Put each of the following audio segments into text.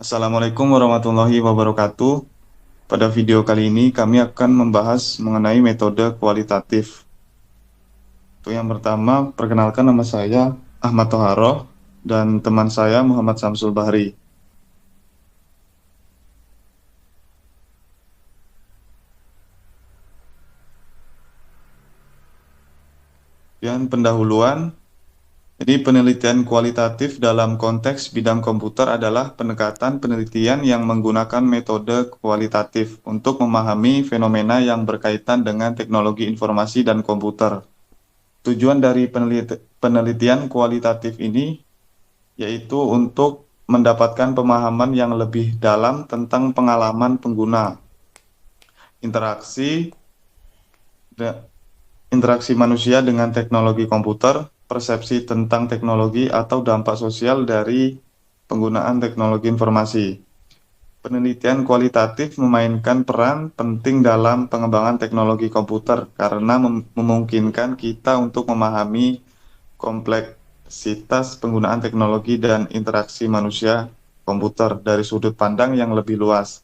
Assalamualaikum warahmatullahi wabarakatuh. Pada video kali ini kami akan membahas mengenai metode kualitatif. Untuk yang pertama, perkenalkan nama saya Ahmad Toharoh dan teman saya Muhammad Samsul Bahri. Dan pendahuluan, jadi penelitian kualitatif dalam konteks bidang komputer adalah pendekatan penelitian yang menggunakan metode kualitatif untuk memahami fenomena yang berkaitan dengan teknologi informasi dan komputer. Tujuan dari penelitian kualitatif ini yaitu untuk mendapatkan pemahaman yang lebih dalam tentang pengalaman pengguna, interaksi interaksi manusia dengan teknologi komputer, persepsi tentang teknologi atau dampak sosial dari penggunaan teknologi informasi. Penelitian kualitatif memainkan peran penting dalam pengembangan teknologi komputer karena memungkinkan kita untuk memahami kompleksitas penggunaan teknologi dan interaksi manusia komputer dari sudut pandang yang lebih luas.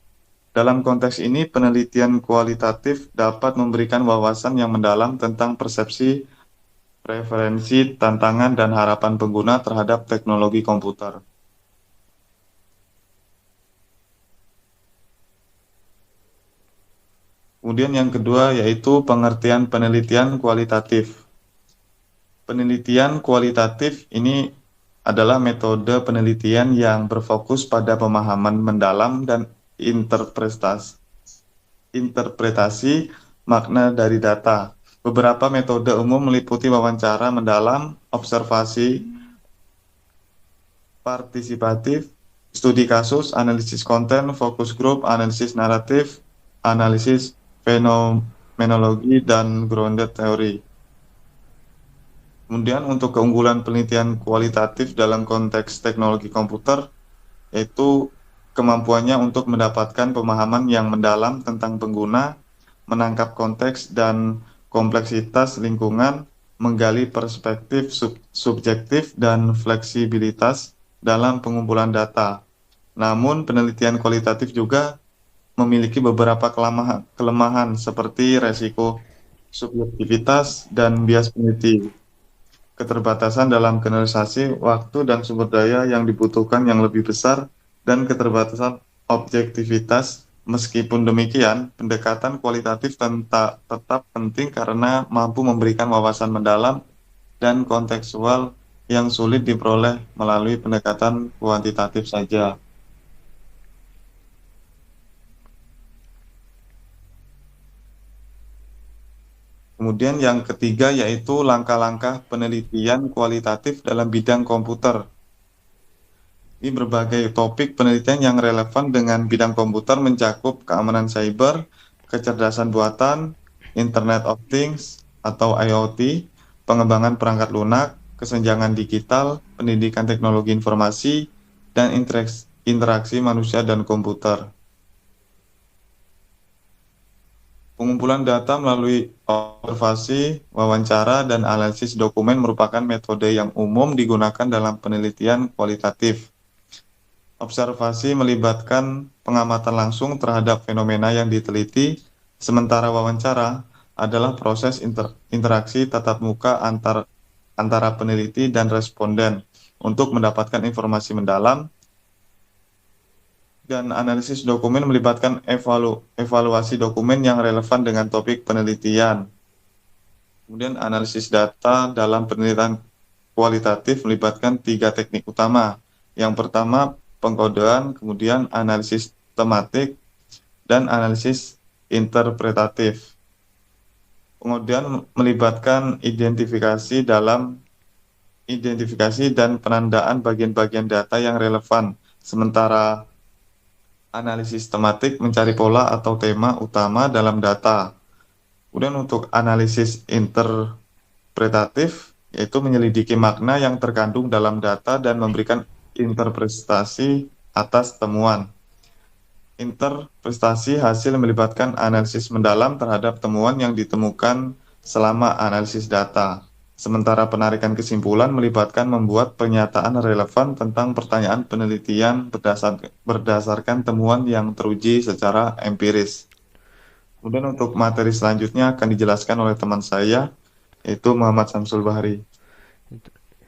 Dalam konteks ini, penelitian kualitatif dapat memberikan wawasan yang mendalam tentang persepsi, preferensi, tantangan, dan harapan pengguna terhadap teknologi komputer. Kemudian yang kedua yaitu pengertian penelitian kualitatif. Penelitian kualitatif ini adalah metode penelitian yang berfokus pada pemahaman mendalam dan interpretasi makna dari data. Beberapa metode umum meliputi wawancara mendalam, observasi partisipatif, studi kasus, analisis konten, fokus grup, analisis naratif, analisis fenomenologi, dan grounded theory. Kemudian untuk keunggulan penelitian kualitatif dalam konteks teknologi komputer, yaitu kemampuannya untuk mendapatkan pemahaman yang mendalam tentang pengguna, menangkap konteks dan kompleksitas lingkungan, menggali perspektif subjektif dan fleksibilitas dalam pengumpulan data. Namun, penelitian kualitatif juga memiliki beberapa kelemahan seperti resiko subjektivitas dan bias peneliti, keterbatasan dalam generalisasi waktu dan sumber daya yang dibutuhkan yang lebih besar, dan keterbatasan objektivitas. Meskipun demikian, pendekatan kualitatif tetap penting karena mampu memberikan wawasan mendalam dan kontekstual yang sulit diperoleh melalui pendekatan kuantitatif saja. Kemudian yang ketiga yaitu langkah-langkah penelitian kualitatif dalam bidang komputer. Ini berbagai topik penelitian yang relevan dengan bidang komputer mencakup keamanan cyber, kecerdasan buatan, Internet of Things atau IoT, pengembangan perangkat lunak, kesenjangan digital, pendidikan teknologi informasi, dan interaksi manusia dan komputer. Pengumpulan data melalui observasi, wawancara, dan analisis dokumen merupakan metode yang umum digunakan dalam penelitian kualitatif. Observasi melibatkan pengamatan langsung terhadap fenomena yang diteliti, sementara wawancara adalah proses interaksi tatap muka antara peneliti dan responden untuk mendapatkan informasi mendalam, dan analisis dokumen melibatkan evaluasi dokumen yang relevan dengan topik penelitian. Kemudian analisis data dalam penelitian kualitatif melibatkan 3 teknik utama. Yang pertama, pengkodean, kemudian analisis tematik, dan analisis interpretatif. Kemudian melibatkan identifikasi dan penandaan bagian-bagian data yang relevan, sementara analisis tematik mencari pola atau tema utama dalam data. Kemudian untuk analisis interpretatif, yaitu menyelidiki makna yang terkandung dalam data dan memberikan interpretasi atas temuan. Interpretasi hasil melibatkan analisis mendalam terhadap temuan yang ditemukan selama analisis data. Sementara penarikan kesimpulan melibatkan membuat pernyataan relevan tentang pertanyaan penelitian berdasarkan temuan yang teruji secara empiris. Kemudian untuk materi selanjutnya akan dijelaskan oleh teman saya, yaitu Muhammad Samsul Bahri.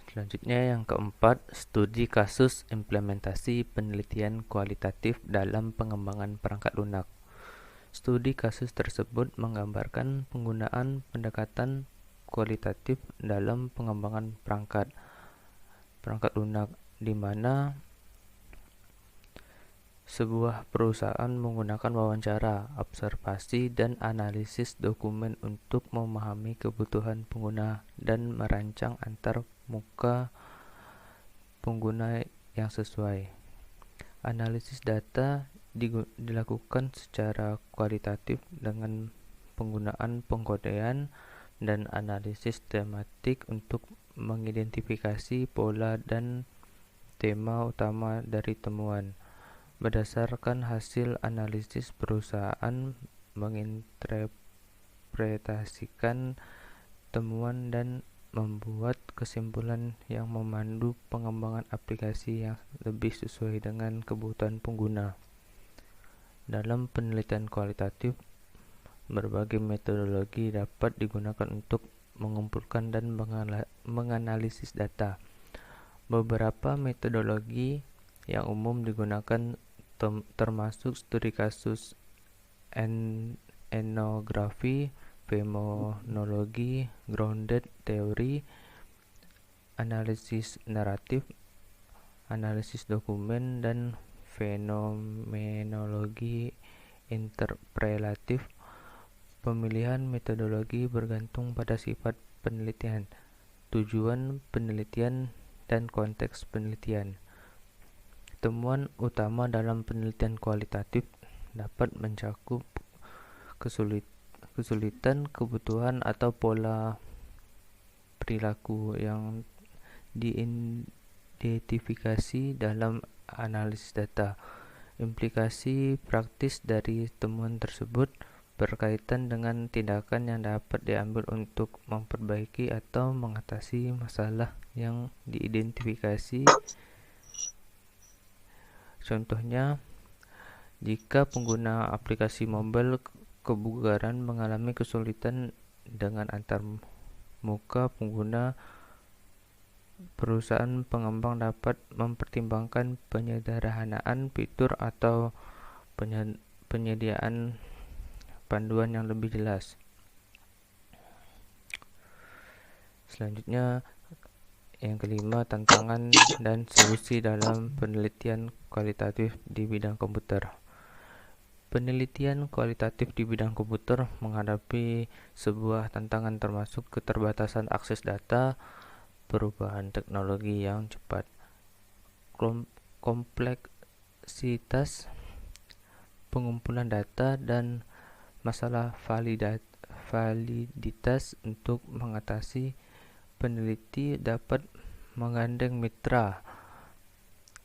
Selanjutnya yang keempat, studi kasus implementasi penelitian kualitatif dalam pengembangan perangkat lunak. Studi kasus tersebut menggambarkan penggunaan pendekatan kualitatif dalam pengembangan perangkat lunak, di mana sebuah perusahaan menggunakan wawancara, observasi, dan analisis dokumen untuk memahami kebutuhan pengguna dan merancang antar muka pengguna yang sesuai. Analisis data dilakukan secara kualitatif dengan penggunaan pengkodean dan analisis tematik untuk mengidentifikasi pola dan tema utama dari temuan. Berdasarkan hasil analisis, perusahaan menginterpretasikan temuan dan membuat kesimpulan yang memandu pengembangan aplikasi yang lebih sesuai dengan kebutuhan pengguna. Dalam penelitian kualitatif, berbagai metodologi dapat digunakan untuk mengumpulkan dan menganalisis data. Beberapa metodologi yang umum digunakan termasuk studi kasus, etnografi, fenomenologi, grounded theory, analisis naratif, analisis dokumen, dan fenomenologi interpretatif. Pemilihan metodologi bergantung pada sifat penelitian, tujuan penelitian, dan konteks penelitian. Temuan utama dalam penelitian kualitatif dapat mencakup kesulitan, kebutuhan, atau pola perilaku yang diidentifikasi dalam analisis data. Implikasi praktis dari temuan tersebut berkaitan dengan tindakan yang dapat diambil untuk memperbaiki atau mengatasi masalah yang diidentifikasi. Contohnya, jika pengguna aplikasi mobile kebugaran mengalami kesulitan dengan antar muka pengguna, perusahaan pengembang dapat mempertimbangkan penyederhanaan fitur atau penyediaan panduan yang lebih jelas. Selanjutnya, yang kelima, tantangan dan solusi dalam penelitian kualitatif di bidang komputer. Penelitian kualitatif di bidang komputer menghadapi sebuah tantangan termasuk keterbatasan akses data, perubahan teknologi yang cepat, kompleksitas pengumpulan data, dan masalah validitas. Untuk mengatasi, peneliti dapat menggandeng mitra,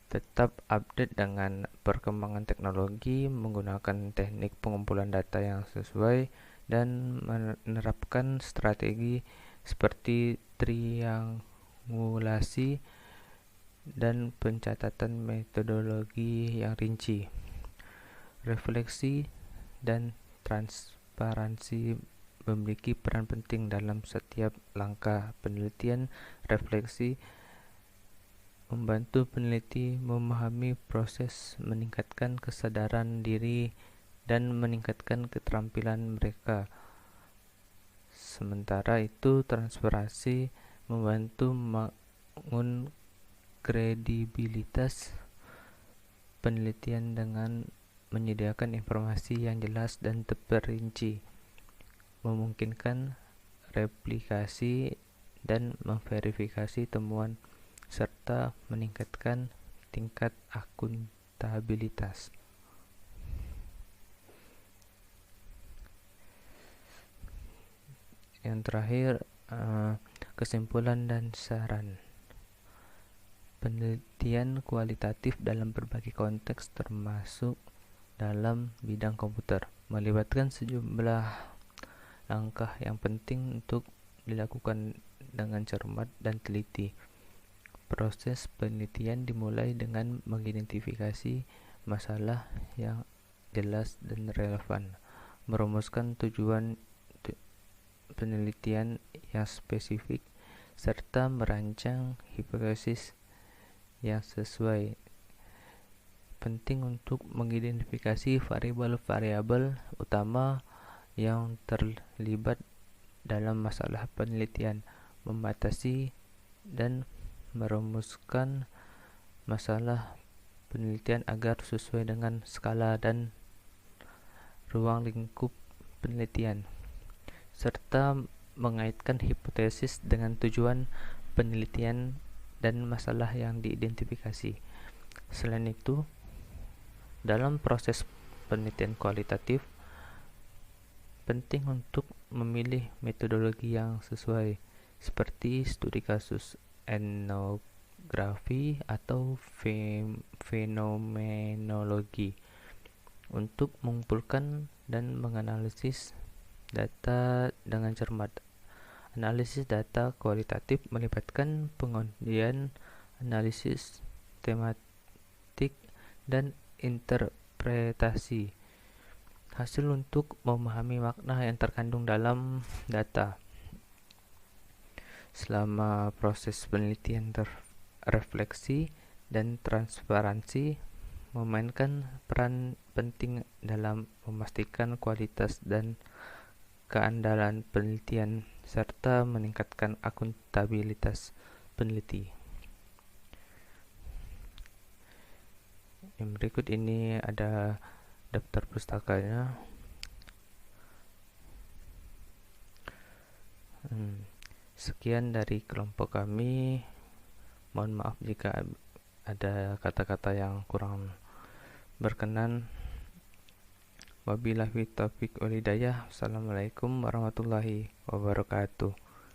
tetap update dengan perkembangan teknologi, menggunakan teknik pengumpulan data yang sesuai, dan menerapkan strategi seperti triangulasi dan pencatatan metodologi yang rinci. Refleksi dan transparansi memiliki peran penting dalam setiap langkah penelitian. Refleksi membantu peneliti memahami proses, meningkatkan kesadaran diri, dan meningkatkan keterampilan mereka. Sementara itu, transparansi membantu membangun kredibilitas penelitian dengan menyediakan informasi yang jelas dan terperinci, memungkinkan replikasi dan memverifikasi temuan, serta meningkatkan tingkat akuntabilitas. Yang terakhir, kesimpulan dan saran. Penelitian kualitatif dalam berbagai konteks termasuk dalam bidang komputer melibatkan sejumlah langkah yang penting untuk dilakukan dengan cermat dan teliti. Proses penelitian dimulai dengan mengidentifikasi masalah yang jelas dan relevan, merumuskan tujuan penelitian yang spesifik, serta merancang hipotesis yang sesuai. Penting untuk mengidentifikasi variabel-variabel utama yang terlibat dalam masalah penelitian, membatasi dan merumuskan masalah penelitian agar sesuai dengan skala dan ruang lingkup penelitian, serta mengaitkan hipotesis dengan tujuan penelitian dan masalah yang diidentifikasi. Selain itu, dalam proses penelitian kualitatif, penting untuk memilih metodologi yang sesuai, seperti studi kasus, etnografi, atau fenomenologi, untuk mengumpulkan dan menganalisis data dengan cermat. Analisis data kualitatif melibatkan pengundian analisis tematik dan interpretasi hasil untuk memahami makna yang terkandung dalam data. Selama proses penelitian, refleksi dan transparansi memainkan peran penting dalam memastikan kualitas dan keandalan penelitian serta meningkatkan akuntabilitas peneliti. Yang berikut ini ada daftar pustakanya. Sekian dari kelompok kami. Mohon maaf jika ada kata-kata yang kurang berkenan. Wabillahi taufiq wal hidayah. Assalamualaikum warahmatullahi wabarakatuh.